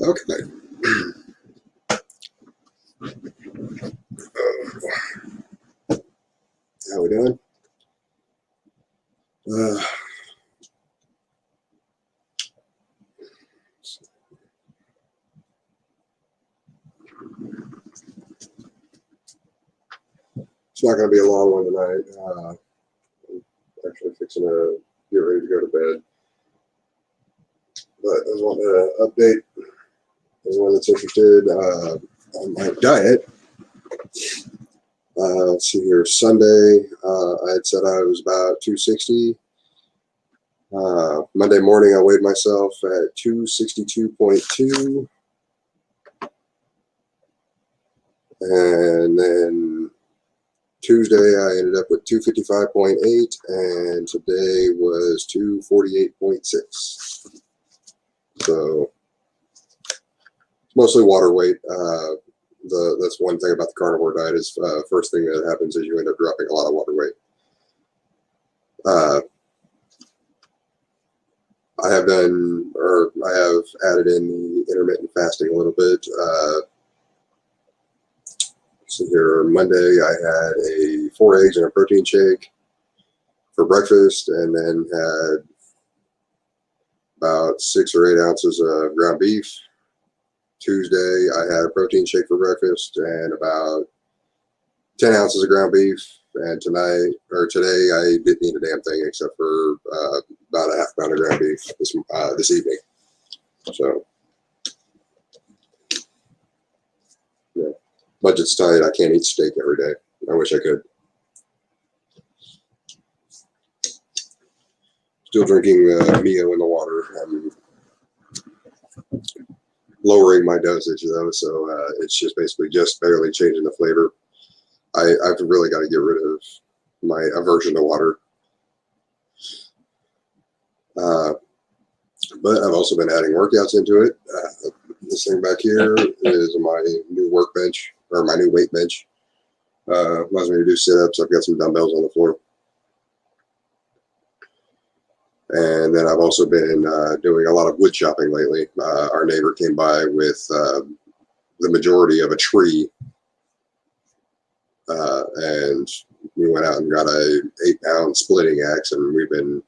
Okay. How we doing? Uh, it's not going to be a long one tonight. I'm actually fixing to get ready to go to bed. But I just want to update anyone that's interested on my diet. Let's see here. Sunday, I had said I was about 260. Monday morning, I weighed myself at 262.2. And then Tuesday, I ended up with 255.8, and today was 248.6. So it's mostly water weight. That's one thing about the carnivore diet is first thing that happens is you end up dropping a lot of water weight. I have added in the intermittent fasting a little bit. So here Monday, I had 4 eggs and a protein shake for breakfast, and then had about 6 or 8 ounces of ground beef. Tuesday, I had a protein shake for breakfast and about 10 ounces of ground beef. And today, I didn't eat a damn thing except for about a half pound of ground beef this evening. So, yeah, budget's tight. I can't eat steak every day. I wish I could. Still drinking Mio in the water. I'm lowering my dosage though, so it's just basically just barely changing the flavor. I've really got to get rid of my aversion to water. But I've also been adding workouts into it. This thing back here is my new workbench, or my new weight bench. Allows me to do sit-ups. I've got some dumbbells on the floor. And then I've also been doing a lot of wood chopping lately. Our neighbor came by with the majority of a tree, and we went out and got a 8-pound splitting axe, and we've been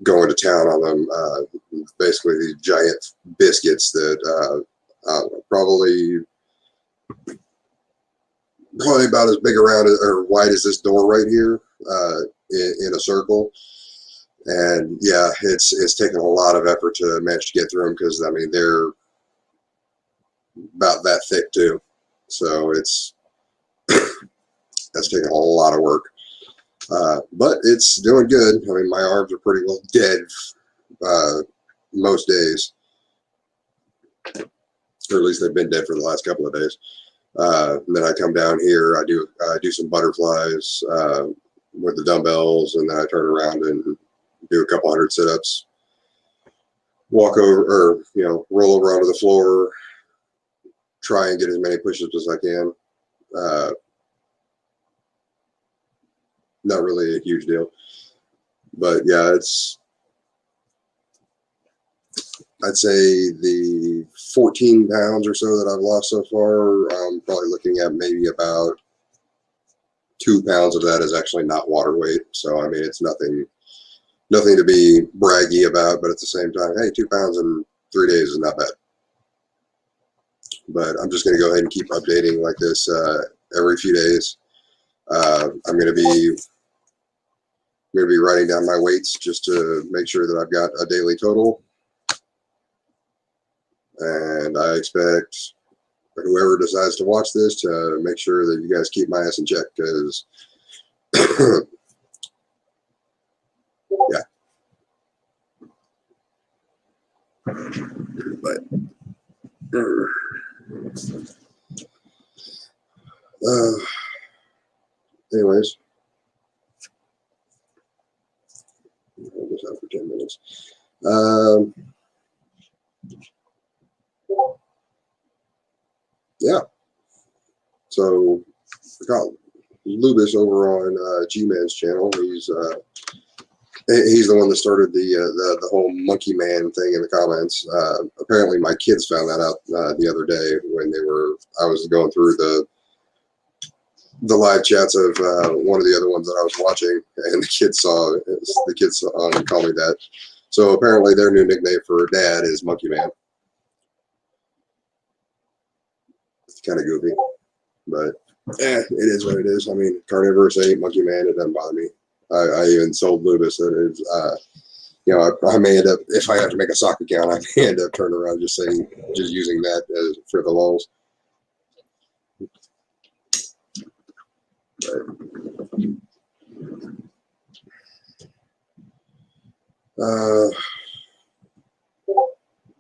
going to town on them. Basically, these giant biscuits that probably about as big around or wide as this door right here, in a circle. And yeah, it's taken a lot of effort to manage to get through them, because I mean they're about that thick too. So it's that's taking a lot of work. But it's doing good. I mean, my arms are pretty well dead most days, or at least they've been dead for the last couple of days. And then I come down here, I do some butterflies with the dumbbells, and then I turn around and do a couple hundred sit-ups, walk over, or roll over onto the floor, try and get as many push-ups as I can. Not really a huge deal, but yeah, I'd say the 14 pounds or so that I've lost so far, I'm probably looking at maybe about 2 pounds of that is actually not water weight. So I mean, it's nothing to be braggy about, but at the same time, hey, 2 pounds in 3 days is not bad. But I'm just going to go ahead and keep updating like this every few days. I'm going to be writing down my weights just to make sure that I've got a daily total. And I expect whoever decides to watch this to make sure that you guys keep my ass in check, because yeah. But anyways, I'll just out for 10 minutes. Yeah. So I got Lubis over on G-Man's channel. He's He's the one that started the whole monkey man thing in the comments. Apparently, my kids found that out the other day when I was going through the live chats of one of the other ones that I was watching, and the kids saw and called me that. So apparently, their new nickname for Dad is Monkey Man. It's kind of goofy, but it is what it is. I mean, carnivorous ain't Monkey Man. It doesn't bother me. I even told Lubus that it's, I may end up, if I have to make a sock account, I may end up turning around just using that for the lulz.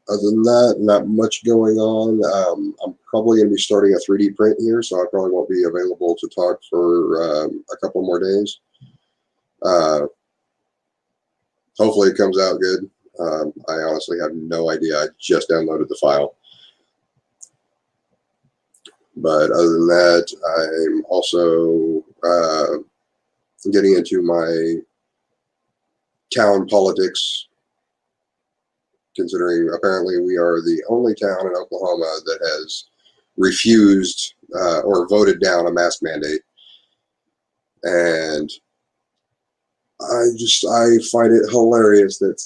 Other than that, not much going on. I'm probably going to be starting a 3D print here, so I probably won't be available to talk for a couple more days. Hopefully it comes out good. I honestly have no idea. I just downloaded the file. But other than that, I'm also getting into my town politics, considering apparently we are the only town in Oklahoma that has refused or voted down a mask mandate. And I find it hilarious that,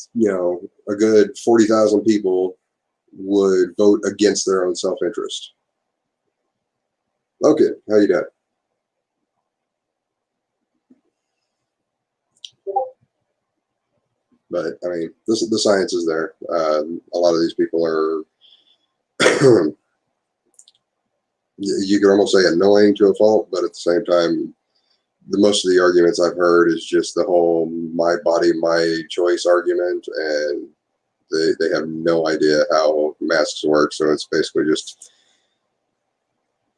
a good 40,000 people would vote against their own self-interest. Okay, how you doing? But I mean, the science is there. A lot of these people are, you could almost say, annoying to a fault, but at the same time, most of the arguments I've heard is just the whole "my body, my choice" argument, and they have no idea how masks work. So it's basically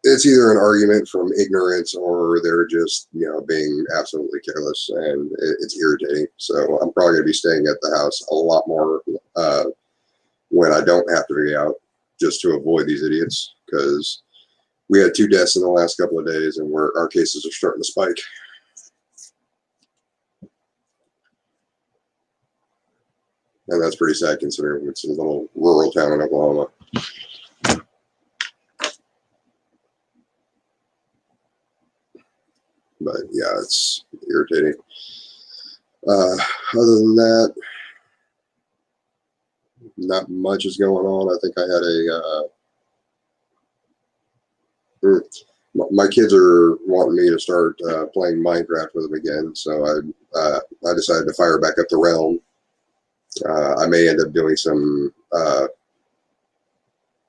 it's either an argument from ignorance or they're just, being absolutely careless, and it's irritating. So I'm probably going to be staying at the house a lot more when I don't have to be out, just to avoid these idiots, because we had 2 deaths in the last couple of days, and our cases are starting to spike. And that's pretty sad considering it's a little rural town in Oklahoma. But yeah, it's irritating. Other than that, not much is going on. I think I had my kids are wanting me to start playing Minecraft with them again, so I decided to fire back up the realm. I may end up doing some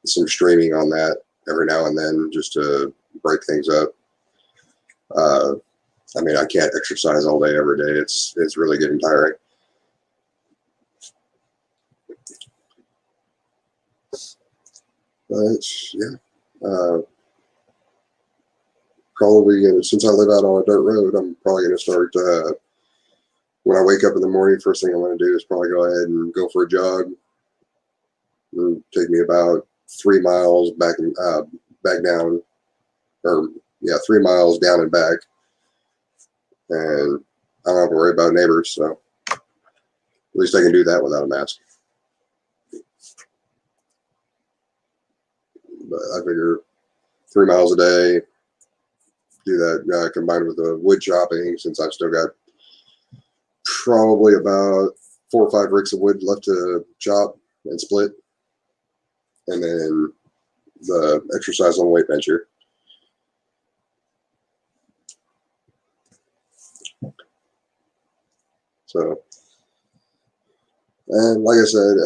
streaming on that every now and then, just to break things up. I mean, I can't exercise all day every day. It's really getting tiring. But yeah, probably since I live out on a dirt road, I'm probably gonna start. When I wake up in the morning, first thing I'm gonna do is probably go ahead and go for a jog. It'll take me about 3 miles back down, or 3 miles down and back, and I don't have to worry about neighbors. So at least I can do that without a mask. But I figure 3 miles a day, do that combined with the wood chopping, since I've still got probably about 4 or 5 ricks of wood left to chop and split, and then the exercise on the weight bench here. So, and like I said,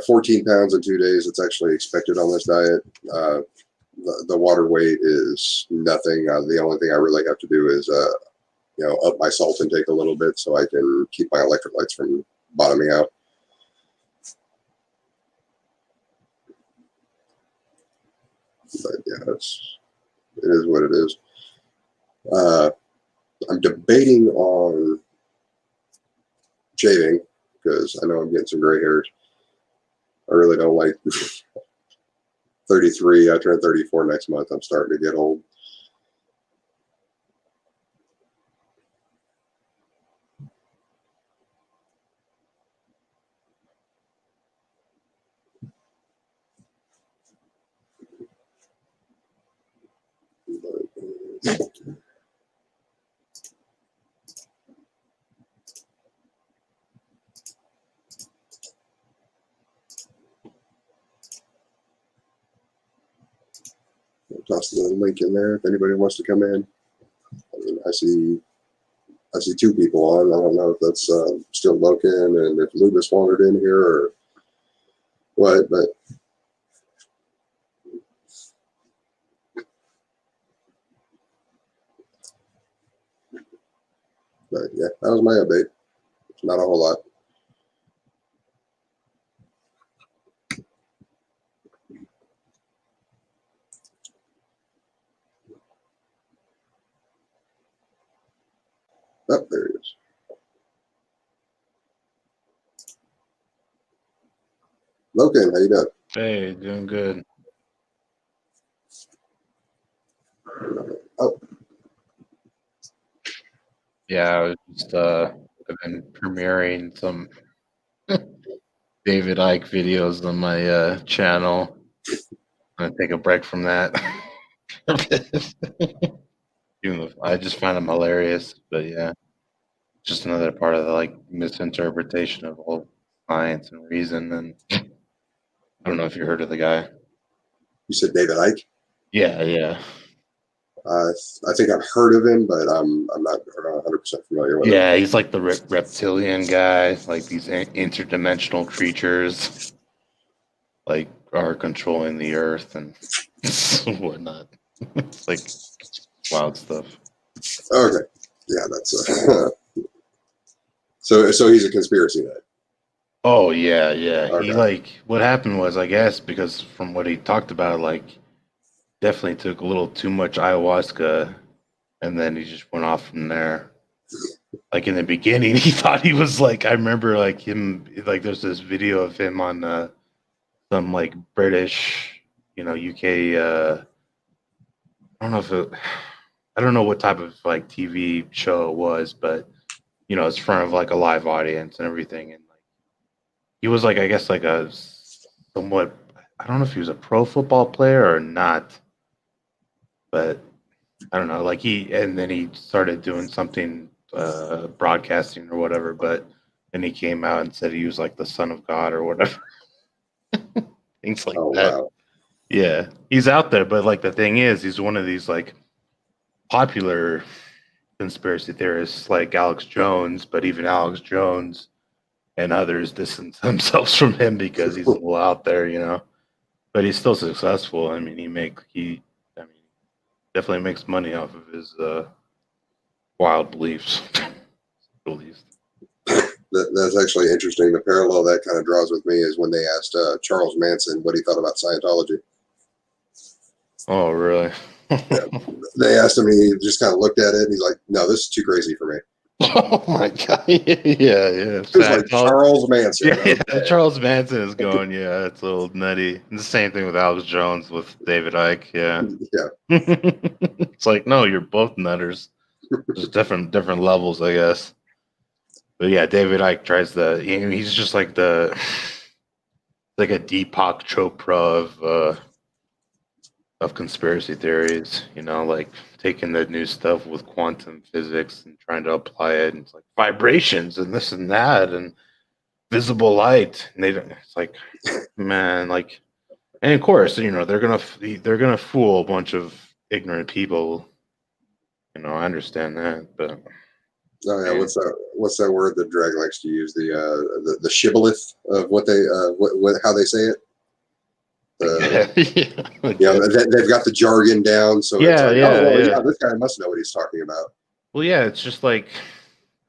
14 pounds in 2 days. It's actually expected on this diet. The water weight is nothing. The only thing I really have to do is, up my salt intake a little bit so I can keep my electrolytes from bottoming out. But yeah, it is what it is. I'm debating on shaving because I know I'm getting some gray hairs. I really don't like 33. I turn 34 next month. I'm starting to get old. toss the link in there if anybody wants to come in. I mean, I see 2 people on. I don't know if that's still Loken and if Lubis wandered in here or what, but yeah, that was my update. Not a whole lot. Oh, there he is. Loken, how you doing? Hey, doing good. Oh, Yeah, I was just I've been premiering some David Icke videos on my channel. I'm gonna take a break from that. Even though I just find them hilarious, but yeah, just another part of the like misinterpretation of all science and reason. And I don't know if you heard of the guy. you said David Icke? Yeah. I think I've heard of him, but I'm not 100% familiar with him. Yeah, he's like the reptilian guy, like these interdimensional creatures, like are controlling the earth and whatnot. It's like wild stuff. Okay, yeah, that's so he's a conspiracy nut. Oh yeah. Okay. He like what happened was, I guess, because from what he talked about, like definitely took a little too much ayahuasca, and then he just went off from there. Like in the beginning, he thought he was like, I remember like him, like there's this video of him on some like British, UK. I don't know if I don't know what type of like TV show it was, but it's in front of like a live audience and everything, and like he was like, I guess like a somewhat, I don't know if he was a pro football player or not, but I don't know, like and then he started doing something broadcasting or whatever, but then he came out and said he was like the son of God or whatever. Things like that. Wow. Yeah, he's out there, but like the thing is, he's one of these like popular conspiracy theorists like Alex Jones, but even Alex Jones and others distance themselves from him because he's a little out there. But he's still successful. I mean, he definitely makes money off of his wild beliefs. At least. That's actually interesting. The parallel that kind of draws with me is when they asked Charles Manson what he thought about Scientology. Oh, really? Yeah. They asked him, and he just kind of looked at it, and he's like, "No, this is too crazy for me." Oh my god! Yeah. It was like Charles Manson. Yeah, Charles Manson is going. Yeah, it's a little nutty. And the same thing with Alex Jones with David Icke. Yeah. It's like, no, you're both nutters. Just different levels, I guess. But yeah, David Icke tries he's just like like a Deepak Chopra of conspiracy theories, like taking the new stuff with quantum physics and trying to apply it. And it's like vibrations and this and that and visible light. And it's like, man, like, and of course, they're gonna fool a bunch of ignorant people. I understand that, but oh yeah, what's that word that Drag likes to use? The shibboleth of what they how they say it. They've got the jargon down, so it's like, yeah, this guy must know what he's talking about. Well, yeah, it's just like,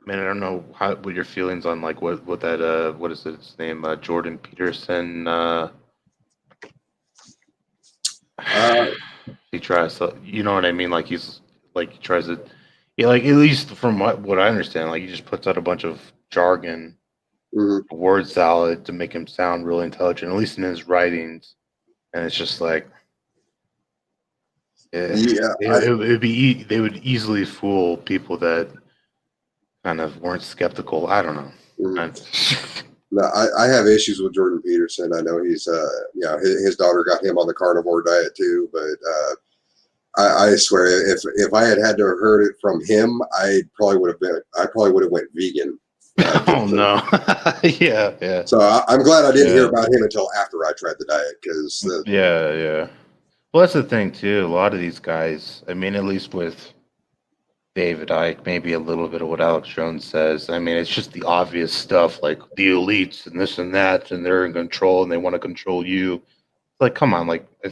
man, I don't know what your feelings on like what that what is his name, Jordan Peterson. He tries to, you know what I mean? Like he tries to, yeah, like at least from what I understand, like he just puts out a bunch of jargon, word salad to make him sound really intelligent, at least in his writings. And it's just like, they would easily fool people that kind of weren't skeptical. I don't know. No, I have issues with Jordan Peterson. I know he's, his daughter got him on the carnivore diet too, but I swear, if I had to have heard it from him, I probably would have went vegan. Oh no! Yeah. So I'm glad I didn't hear about him until after I tried the diet, because yeah. Well, that's the thing too. A lot of these guys, I mean, at least with David Icke, maybe a little bit of what Alex Jones says. I mean, it's just the obvious stuff like the elites and this and that, and they're in control and they want to control you. Like, come on, like, I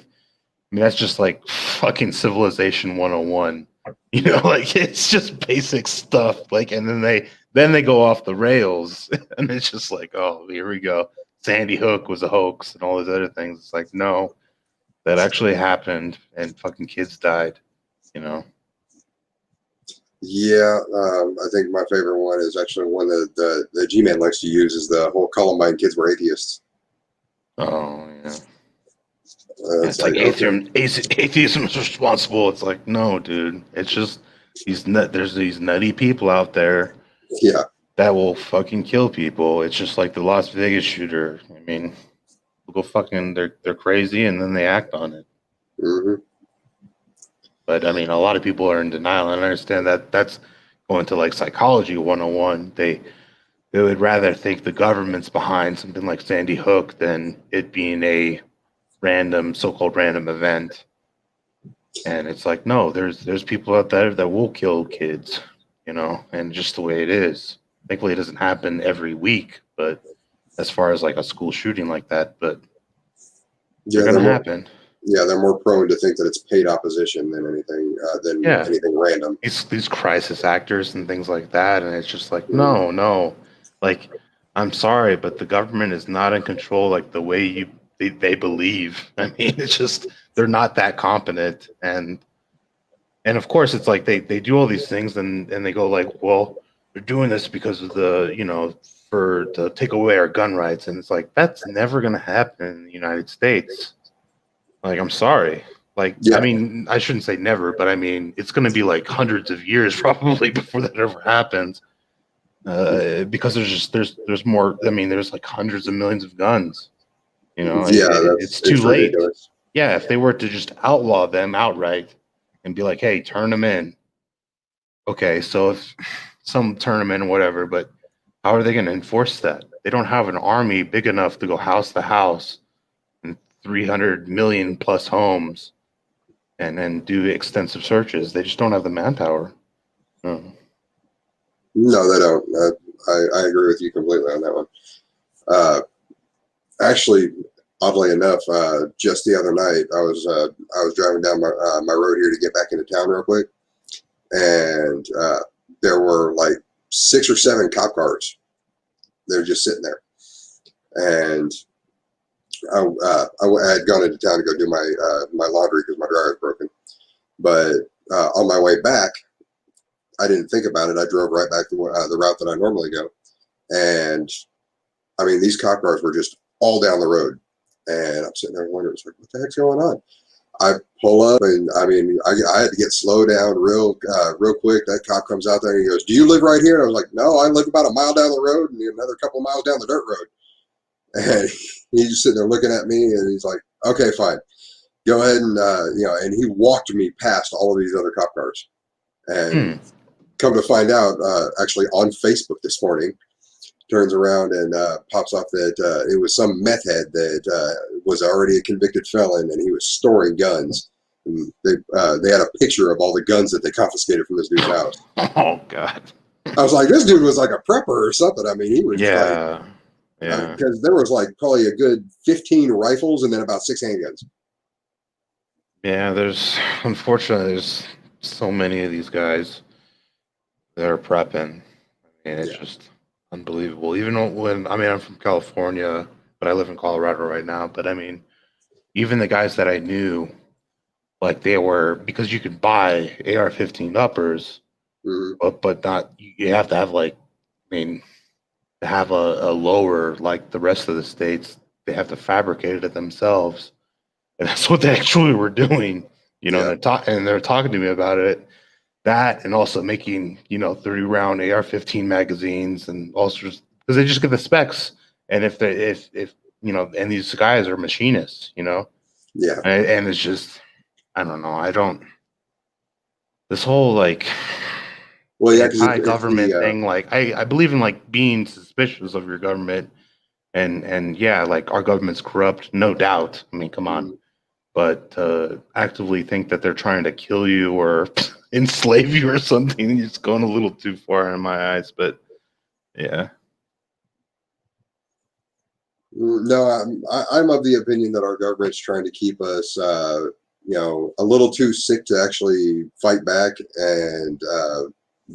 mean, that's just like fucking civilization 101. You know, like it's just basic stuff. Like, and then they go off the rails, and it's just like, oh, here we go. Sandy Hook was a hoax, and all these other things. It's like, no, that actually happened, and fucking kids died. You know. Yeah, I think my favorite one is actually one that the G-Man likes to use is the whole Columbine kids were atheists. Oh yeah. It's It's like okay. atheism is responsible. It's like, no, dude. It's just there's these nutty people out there Yeah. that will fucking kill people. It's just like the Las Vegas shooter. I mean, people fucking they're crazy and then they act on it. Hmm. But I mean, a lot of people are in denial, and I understand that that's going to like psychology 101. They would rather think the government's behind something like Sandy Hook than it being a random so-called random event. And it's like, no, there's people out there that will kill kids, you know, and just the way it is. Thankfully, it doesn't happen every week, but as far as like a school shooting like that, but they're Yeah, gonna happen. they're more prone to think that it's paid opposition than Yeah, anything random. these crisis actors and things like that, and it's just like, Mhm. no, like I'm sorry, but the government is not in control like the way they believe. I mean, it's just they're not that competent, and of course it's like they do all these things and they go like, well, they're doing this because of the, you know, for to take away our gun rights, and it's like that's never going to happen in the United States. Like, I'm sorry. Like, I Yeah, mean, I shouldn't say never, but I mean it's going to be like hundreds of years probably before that ever happens, because there's more. I mean, there's like hundreds of millions of guns, you know. yeah, It's too it's late. ridiculous. Yeah, if they were to just outlaw them outright and be like, hey, turn them in. Okay, so if some tournament or whatever, but how are they going to enforce that? They don't have an army big enough to go house to house and 300 million plus homes and then do extensive searches. They just don't have the manpower. No. No, they don't. I agree with you completely on that one. Uh, Actually, oddly enough, just the other night, I was driving down my road here to get back into town real quick, and there were like 6 or 7 cop cars. They're just sitting there, and I had gone into town to go do my laundry because my dryer was broken. But on my way back, I didn't think about it. I drove right back the route that I normally go, and I mean these cop cars were just all down the road, and I'm sitting there wondering, it's like, what the heck's going on? I pull up, and I mean, I had to get slow down real quick. That cop comes out there and he goes, "Do you live right here?" And I was like, "No, I live about a mile down the road and another couple of miles down the dirt road." And he's just sitting there looking at me, and he's like, "Okay, fine, go ahead and And he walked me past all of these other cop cars, and Hmm. come to find out, actually on Facebook this morning, turns around and pops off that it was some meth head that was already a convicted felon, and he was storing guns. And they had a picture of all the guns that they confiscated from this dude's house. Oh God. I was like, this dude was like a prepper or something. I mean, he was like, Yeah. Yeah. because there was like probably a good 15 rifles and then about 6 handguns. Yeah. There's unfortunately there's so many of these guys that are prepping. I mean, it's Yeah. just unbelievable. Even when I mean, I'm from California, but I live in Colorado right now. But I mean, even the guys that I knew, like they were because you could buy AR-15 uppers, Hmm. but not you have to have like I mean to have a lower like the rest of the states, they have to fabricate it themselves, and that's what they actually were doing. You know, and Yeah. they're talking to me about it. That and also making 30-round AR-15 magazines and all sorts because they just get the specs. And if and these guys are machinists, Yeah. and it's just I don't know. I don't this whole like Well, yeah, because it's anti-government thing. Like I believe in like being suspicious of your government and yeah, like our government's corrupt, no doubt. I mean, come on. mhm. but to actively think that they're trying to kill you or enslave you or something, it's going a little too far in my eyes. But yeah. No, I'm of the opinion that our government's trying to keep us, a little too sick to actually fight back, and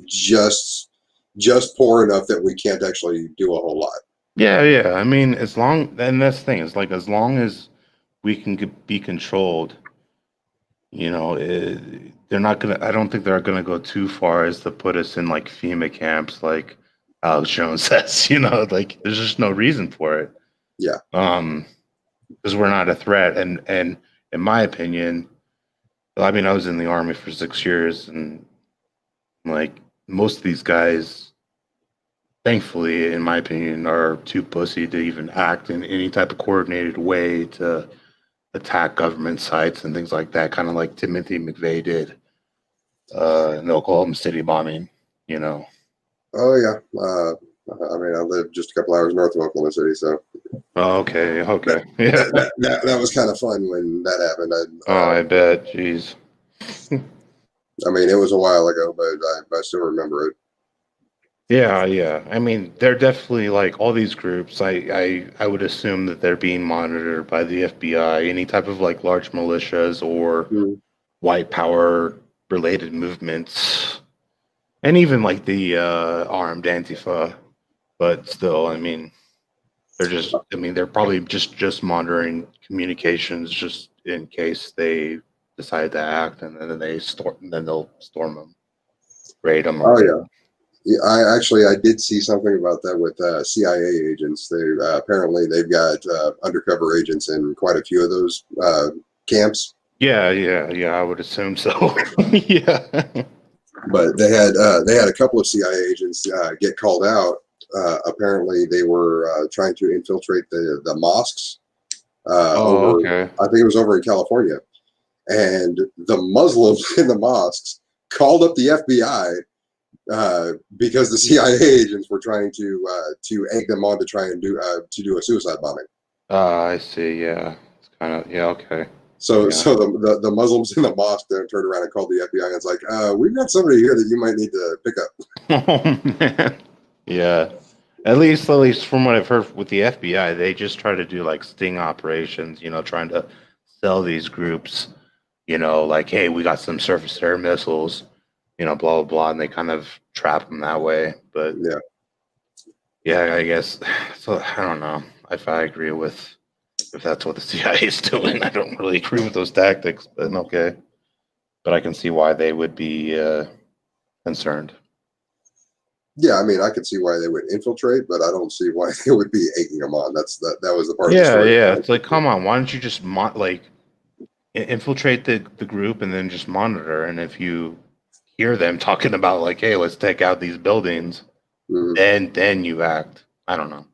just just poor enough that we can't actually do a whole lot. Yeah, yeah. I mean, as long, and that's the thing, it's like as long as we can be controlled, they're not gonna. I don't think they're gonna go too far as to put us in like FEMA camps, like Alex Jones says. Like there's just no reason for it. Yeah. Because we're not a threat, and in my opinion, I mean, I was in the army for 6 years, and like most of these guys, thankfully, in my opinion, are too pussy to even act in any type of coordinated way to attack government sites and things like that, kind of like Timothy McVeigh did in the Oklahoma City bombing, you know. Oh yeah. I mean, I live just a couple hours north of Oklahoma City, so Oh, okay, that okay. Yeah. that was kind of fun when that happened. Oh, I bet. Jeez. I mean, it was a while ago, but I still remember it. Yeah, yeah. I mean, they're definitely like all these groups. I would assume that they're being monitored by the FBI, any type of like large militias or Mm. white power related movements, and even like the armed Antifa. But still, I mean, they're probably just monitoring communications just in case they decide to act, and then they'll storm them, raid them, or Oh yeah. whatever. Yeah, I did see something about that with CIA agents. They apparently they've got undercover agents in quite a few of those camps. Yeah, yeah, yeah. I would assume so. Yeah. But they had a couple of CIA agents get called out. Apparently, they were trying to infiltrate the mosques Oh, over. okay. I think it was over in California, and the Muslims in the mosques called up the FBI because the CIA agents were trying to egg them on to try and do a suicide bombing. I see. Yeah, it's kind of yeah. Okay. So Yeah. so the Muslims in the mosque then turned around and called the FBI and it's like, we've got somebody here that you might need to pick up. Oh man. Yeah. At least from what I've heard with the FBI, they just try to do like sting operations. Trying to sell these groups. Like, hey, we got some surface air missiles. Blah blah blah, and they kind of trap them that way. But Yeah. yeah, I guess so. I don't know if I agree with if that's what the CIA is doing. I don't really agree with those tactics, but okay. But I can see why they would be concerned. Yeah, I mean, I could see why they would infiltrate, but I don't see why they would be egging them on. That was the part of the Yeah, story. yeah. It's like, come on, why don't you just infiltrate the group and then just monitor? And if you hear them talking about like, hey, let's take out these buildings, Mhm. then you act. I don't know.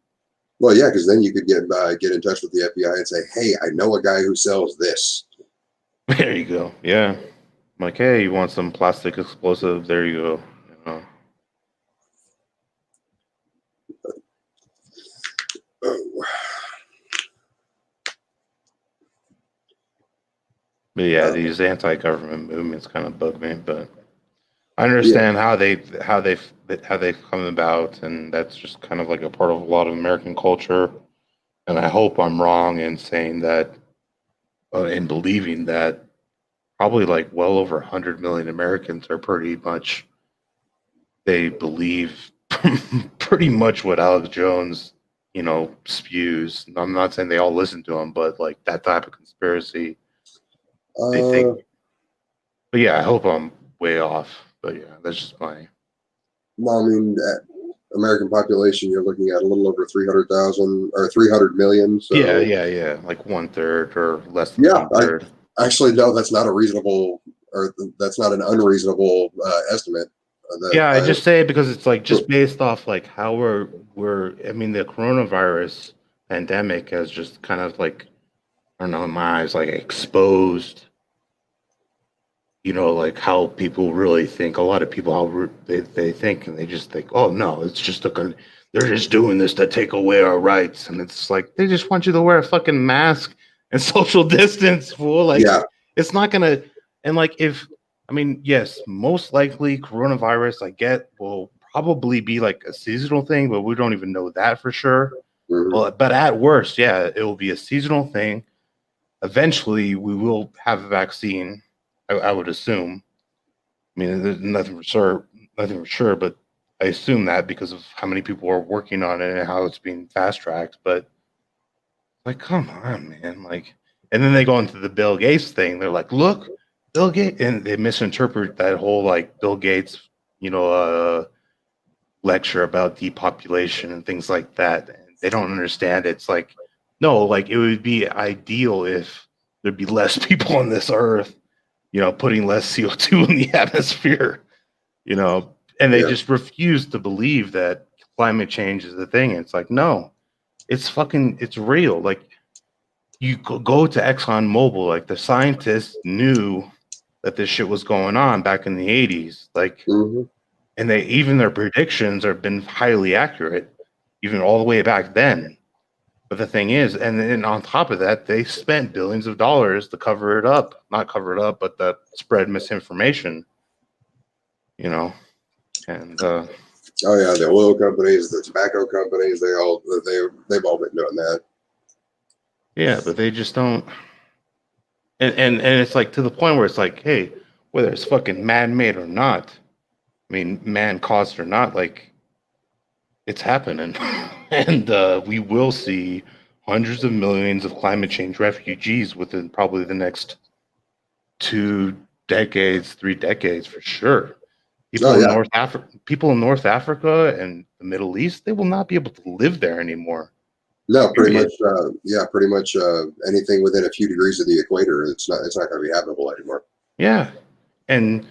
Well, yeah, because then you could get in touch with the FBI and say, "Hey, I know a guy who sells this." There you go. Yeah. Like, hey, you want some plastic explosive? There you go. Oh, But yeah, uh, these anti-government movements kind of bug me, but I yeah, understand how they've come about, and that's just kind of like a part of a lot of American culture. And I hope I'm wrong in saying that, in believing that probably like well over 100 million Americans are pretty much they believe pretty much what Alex Jones, spews. I'm not saying they all listen to him, but like that type of conspiracy, they think. uh, But yeah, I hope I'm way off. But yeah, that's just my. well, I mean, American population, you're looking at a little over 300,000 or 300 million. Yeah, So, yeah, yeah. Like one third or less than yeah, one I third. actually no, that's not a reasonable, or that's not an unreasonable estimate. That Yeah, I just say it because it's like I, just based off like how we're. I mean, the coronavirus pandemic has just kind of like I don't know in my eyes like exposed like how people really think. A lot of people, how they think, and they just think, oh no, it's just they're just doing this to take away our rights, and it's like they just want you to wear a fucking mask and social distance, fool. Like, Yeah. it's not gonna. And like, if I mean, yes, most likely coronavirus, I get, will probably be like a seasonal thing, but we don't even know that for sure. Mhm. Well, but at worst, yeah, it will be a seasonal thing. Eventually, we will have a vaccine. I would assume. I mean, there's nothing for sure, but I assume that because of how many people are working on it and how it's being fast tracked. But like, come on, man! Like, and then they go into the Bill Gates thing. They're like, look, Bill Gates, and they misinterpret that whole like Bill Gates, you know, lecture about depopulation and things like that. And they don't understand. It's like, no, like it would be ideal if there'd be less people on this earth, you know, putting less CO2 in the atmosphere, you know, and they Yeah. just refuse to believe that climate change is the thing. And it's like, no, it's real. Like, you go to Exxon Mobil, like the scientists knew that this shit was going on back in the 80s. Like, Mhm. and they, even their predictions have been highly accurate, even all the way back then. But the thing is, and then on top of that, they spent billions of dollars to cover it up, not cover it up, but to spread misinformation, you know. And Oh yeah, the oil companies, the tobacco companies, they've all been doing that. yeah, but they just don't. And it's like to the point where it's like, hey, whether it's fucking man-made or not, I mean, man caused or not, like, it's happening. And we will see hundreds of millions of climate change refugees within probably the next 2 decades, 3 decades for sure. Oh yeah, People in North Africa and the Middle East, they will not be able to live there anymore. no, pretty much. Period. Yeah, pretty much anything within a few degrees of the equator, it's not going to be habitable anymore. Yeah. And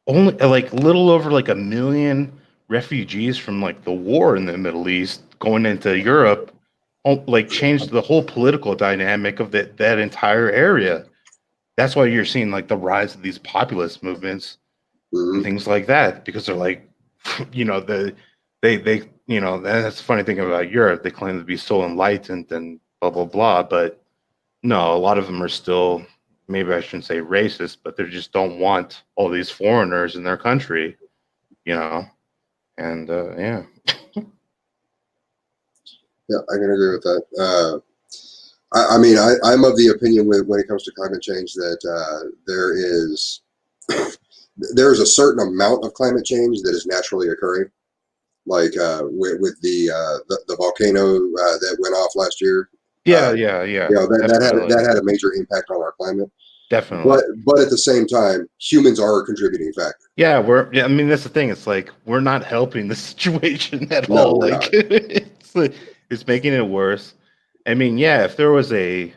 only like little over like a million refugees from like the war in the Middle East going into Europe, like changed the whole political dynamic of that entire area. That's why you're seeing like the rise of these populist movements and Hmm. things like that, because they're like, you know, they you know, and that's the funny thing about Europe. They claim to be so enlightened and blah blah blah, but no, a lot of them are still, maybe I shouldn't say racist, but they just don't want all these foreigners in their country, you know. And yeah, Yeah, I can agree with that. I mean, I'm of the opinion when it comes to climate change that there is a certain amount of climate change that is naturally occurring, like with the volcano that went off last year. yeah, yeah, yeah, That definitely, had a major impact on our climate. definitely. But at the same time, humans are a contributing factor. Yeah, I mean, that's the thing. It's like we're not helping the situation at No, all. we're Like, not. it's making it worse. I mean, yeah, if there was a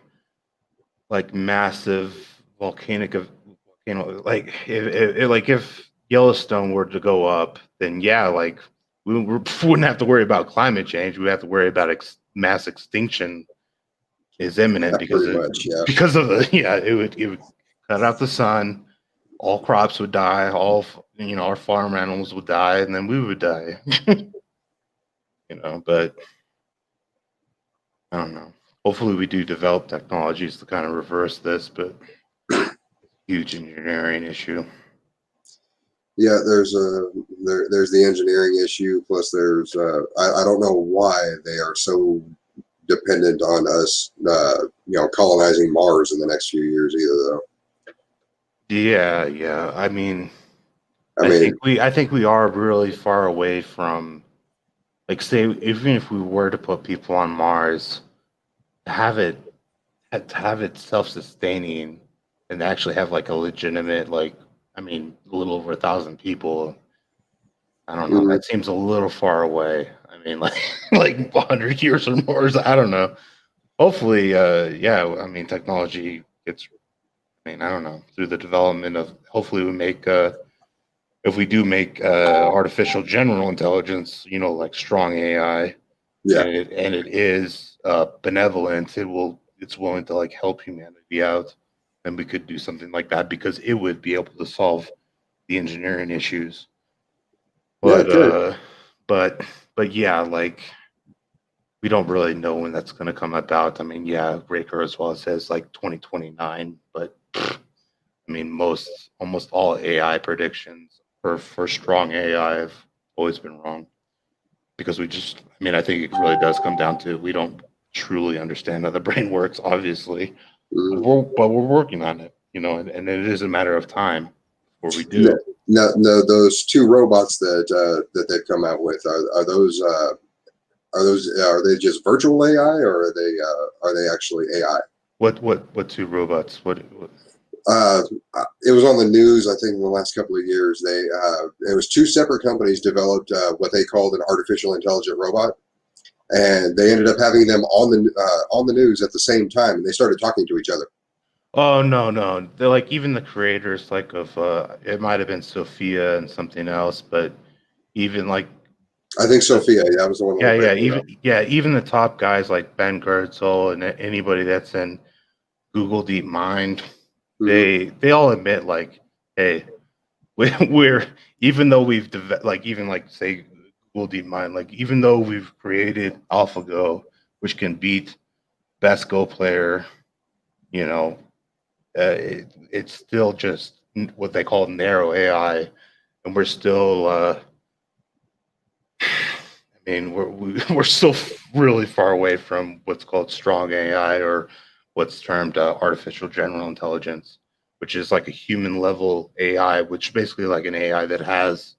like massive volcano, like if Yellowstone were to go up, then yeah, like we wouldn't have to worry about climate change. We have to worry about mass extinction is imminent Yeah, pretty much. Yeah. because of the yeah, it would cut out the sun, all crops would die, you know, our farm animals would die, and then we would die. You know, but I don't know. Hopefully, we do develop technologies to kind of reverse this, but huge engineering issue. Yeah, there's the engineering issue. Plus, there's I don't know why they are so dependent on us, colonizing Mars in the next few years either. Though, Yeah, yeah. I mean, I mean, I think we are really far away from, like, say, even if we were to put people on Mars, to have it to have it self-sustaining and actually have like a legitimate, like, I mean, a little over 1,000 people. I don't know. mm, That seems a little far away. I mean, like like 100 years or more. I don't know. Hopefully, yeah. I mean, technology gets. I mean, I don't know, through the development of. Hopefully, we make. If we do make artificial general intelligence, you know, like strong AI, yeah, and it is benevolent, it's willing to like help humanity out, and we could do something like that because it would be able to solve the engineering issues. yeah, But it could. but yeah, like we don't really know when that's going to come about. I mean, yeah, Ray Kurzweil says like 2029, but I mean, almost all AI predictions for strong AI have always been wrong because I mean, I think it really does come down to we don't truly understand how the brain works, obviously, Mm. but we're working on it, and it is a matter of time before we No, do. no, those two robots that they've come out with are they just virtual AI or are they actually AI? What two robots? What Uh, it was on the news, I think, in the last couple of years. It was two separate companies developed what they called an artificial intelligent robot, and they ended up having them on the news at the same time, and they started talking to each other. Oh no. They're like even the creators like of it might have been Sophia and something else, but even like I think the Sophia, that was the one that was breaking it up. even the top guys like Ben Goertzel and anybody that's in Google DeepMind, Hmm. they all admit like, hey, we're even though like even like say Google DeepMind, like even though we've created AlphaGo, which can beat best Go player, you know, it's still just what they call narrow AI, and we're still. I mean, we're still really far away from what's called strong AI or what's termed artificial general intelligence, which is like a human level AI, which is basically like an AI that has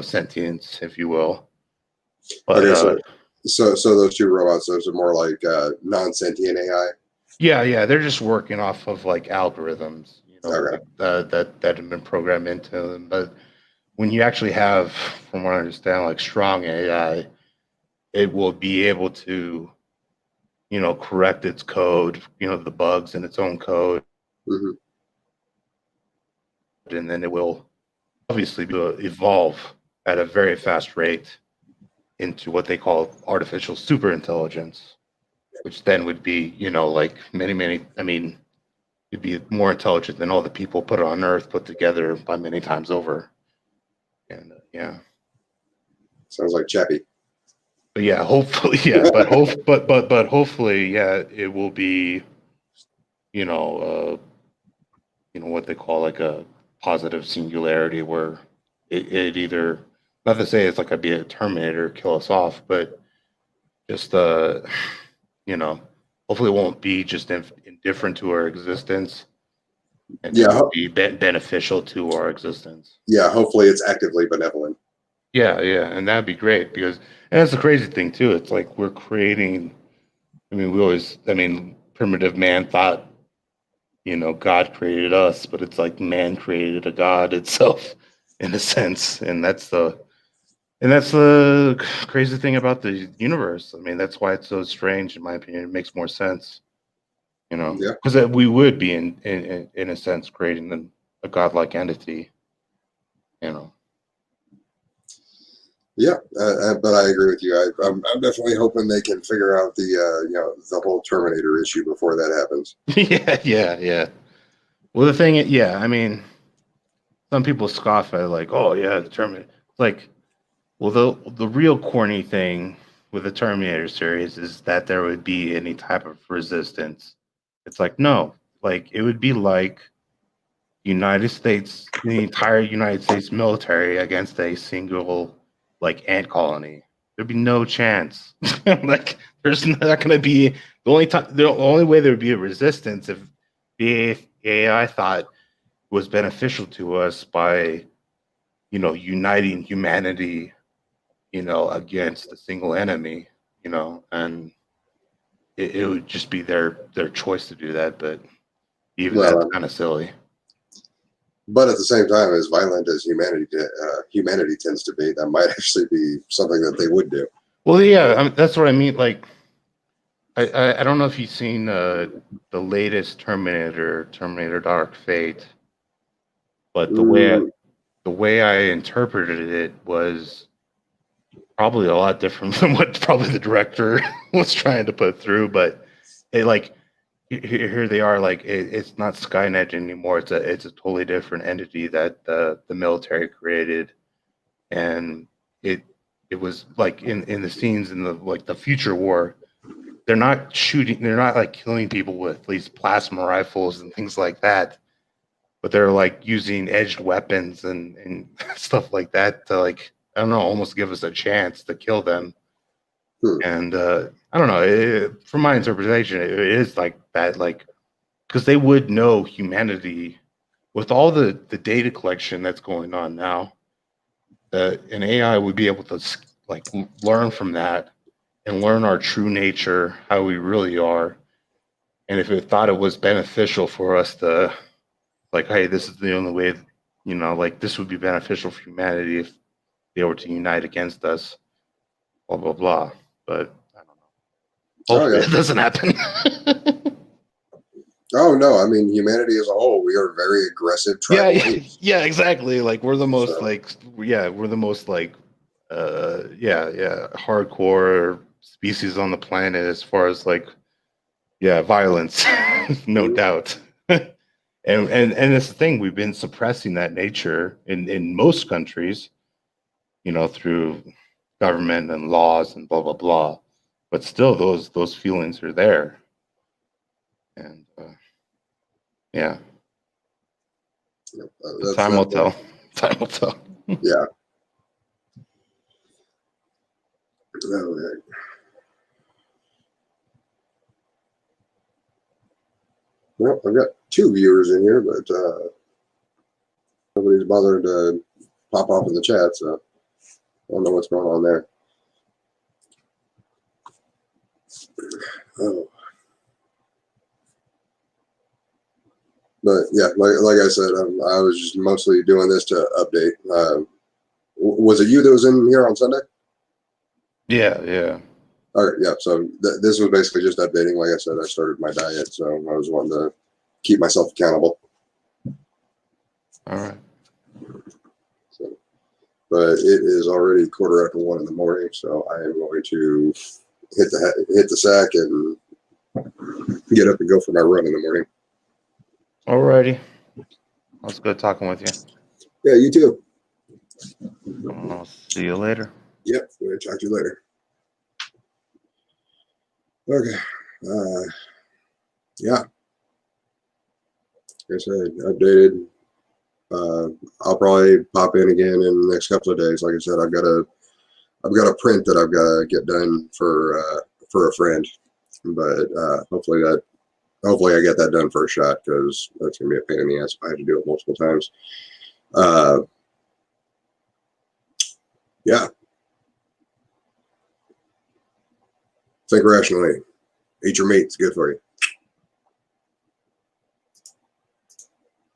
sentience, if you will. But Okay, so those two robots, those are more like non-sentient AI. yeah, they're just working off of like algorithms, Okay. like that have been programmed into them. But when you actually have, from what I understand, like strong AI, it will be able to correct its code, the bugs in its own code, Hmm. and then it will obviously evolve at a very fast rate into what they call artificial superintelligence, which then would be, like many, I mean, it'd be more intelligent than all the people put on Earth put together by many times over. And yeah, Sounds like Chappie. but yeah, hopefully, yeah, but hopefully, yeah, it will be, you know, what they call like a positive singularity where it either not to say it's like a be a Terminator kill us off, but just you know, hopefully it won't be just indifferent to our existence, and it Yeah, will be beneficial to our existence. yeah. Hopefully, it's actively benevolent. Yeah, and that'd be great because, and that's the crazy thing too. It's like we're creating. I mean, primitive man thought God created us, but it's like man created a God itself in a sense. And that's the crazy thing about the universe. I mean, that's why it's so strange, in my opinion. It makes more sense, Yeah, because we would be in a sense creating a godlike entity, you know. yeah. But I agree with you. I'm definitely hoping they can figure out the whole Terminator issue before that happens. Yeah. Well, the thing, yeah, I mean, some people scoff at it, like, oh yeah, the Terminator. It's like, well, the real corny thing with the Terminator series is that there would be any type of resistance. It's like no, like it would be like the entire United States military against a single like ant colony. There'd be no chance. Like there's not going to be the only way there would be a resistance if the AI thought was beneficial to us by uniting humanity against a single enemy, and it would just be their choice to do that. But even Well, that's kind of silly. but at the same time, as violent as humanity tends to be, that might actually be something that they would do. Well, yeah, that's what I mean. Like, I don't know if you've seen the latest Terminator Dark Fate, but Mm, the way I interpreted it was probably a lot different than what probably the director was trying to put through. But it like here they are, like it's not Skynet anymore. It's a totally different entity that the military created, and it it was like in the scenes in the like the future war, they're not shooting, they're not like killing people with these plasma rifles and things like that, but they're like using edged weapons and stuff like that to, like, I don't know, almost give us a chance to kill them. Hmm. And I don't know, from my interpretation, it is like that, like, because they would know humanity with all the data collection that's going on now. An AI would be able to like learn from that and learn our true nature, how we really are. And if it thought it was beneficial for us to, like, hey, this is the only way, you know, like this would be beneficial for humanity if they were to unite against us, blah blah blah. But I don't know. Oh Hopefully yeah. it doesn't happen. Oh no, I mean humanity as a whole, we are very aggressive Yeah, tribal apes. yeah, exactly. Like we're the most So like, yeah, we're the most like, yeah, hardcore species on the planet as far as like, yeah, violence, no mhm. doubt. And it's the thing, we've been suppressing that nature in most countries, you know, through government and laws and blah blah blah. But still, those feelings are there, and yeah, but That's time will definitely tell. Time will tell. yeah. All right. Well, I've got two viewers in here, but nobody's bothered to pop off in the chat, so I don't know what's going on there. Oh. But yeah, like I said, I was just mostly doing this to update. Was it you that was in here on Sunday? Yeah, yeah. All right, yeah. So this was basically just updating. Like I said, I started my diet, so I was wanting to keep myself accountable. All right. So, but it is already 1:15 in the morning, so I am going to hit the sack and get up and go for my run in the morning. All righty. It's good talking with you. Yeah, you too. I'll see you later. Yep, we'll talk to you later. Okay. Yeah, like I said, updated. I'll probably pop in again in the next couple of days. Like I said, I've got a print that I've got to get done for a friend, but hopefully I get that done first shot, because that's gonna be a pain in the ass if I had to do it multiple times. Yeah, think rationally. Eat your meat; it's good for you.